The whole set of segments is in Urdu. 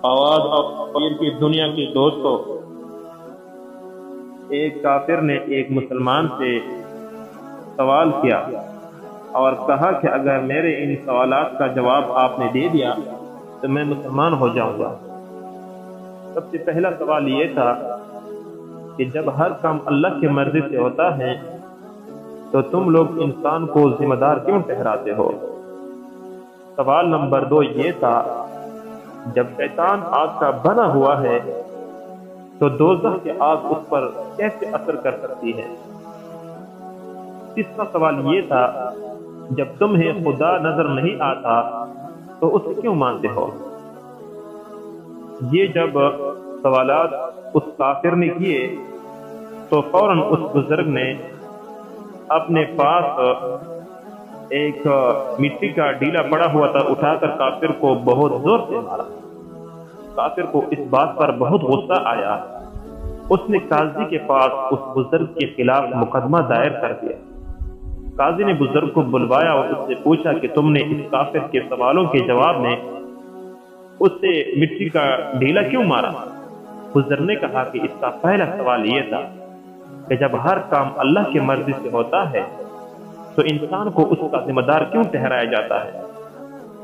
آواز اور کی دنیا کے دوستوں، ایک کافر نے ایک مسلمان سے سوال کیا اور کہا کہ اگر میرے ان سوالات کا جواب آپ نے دے دیا تو میں مسلمان ہو جاؤں گا۔ سب سے پہلا سوال یہ تھا کہ جب ہر کام اللہ کی مرضی سے ہوتا ہے تو تم لوگ انسان کو ذمہ دار کیوں ٹھہراتے ہو؟ سوال نمبر 2 یہ تھا، جب شیطان آگ کا بنا ہوا ہے تو دوزخ کی آگ اس پر کیسے اثر کر سکتی ہے؟ تیسرا سوال یہ تھا، جب تمہیں خدا نظر نہیں آتا تو اسے کیوں مانتے ہو؟ یہ جب سوالات اس کافر نے کیے تو فوراً اس بزرگ نے اپنے پاس ایک مٹی کا ڈیلا پڑا ہوا تھا اٹھا کر کافر کو بہت زور سے مارا۔ کافر کو اس بات پر بہت غصہ آیا، اس نے قاضی کے پاس اس بزرگ کے خلاف مقدمہ دائر کر دیا۔ قاضی نے بزرگ کو بلوایا اور اس سے پوچھا کہ تم نے اس کافر کے سوالوں کے جواب میں اس سے مٹی کا ڈیلا کیوں مارا؟ بزرگ نے کہا کہ اس کا پہلا سوال یہ تھا کہ جب ہر کام اللہ کی مرضی سے ہوتا ہے تو انسان کو اس کا ذمہ دار کیوں ٹھہرایا جاتا ہے؟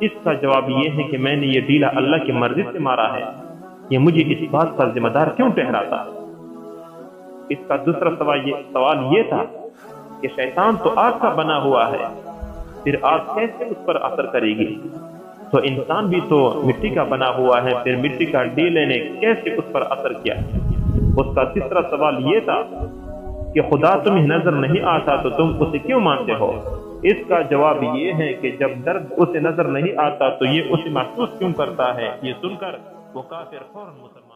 اس کا جواب یہ ہے کہ میں نے یہ ڈیلا اللہ کی مرضی سے مارا ہے، یہ مجھے اس بات پر ذمہ دار کیوں ٹھہراتا ہے؟ اس کا دوسرا سوال یہ تھا کہ شیطان تو آگ کا بنا ہوا ہے، پھر آگ کیسے اس پر اثر کرے گی؟ تو انسان بھی تو مٹی کا بنا ہوا ہے، پھر مٹی کا ڈیلے نے کیسے اس پر اثر کیا؟ اس کا تیسرا سوال یہ تھا کہ خدا تمہیں نظر نہیں آتا تو تم اسے کیوں مانتے ہو؟ اس کا جواب یہ ہے کہ جب درد اسے نظر نہیں آتا تو یہ اسے محسوس کیوں کرتا ہے؟ یہ سن کر وہ کافر فوراً مسلمان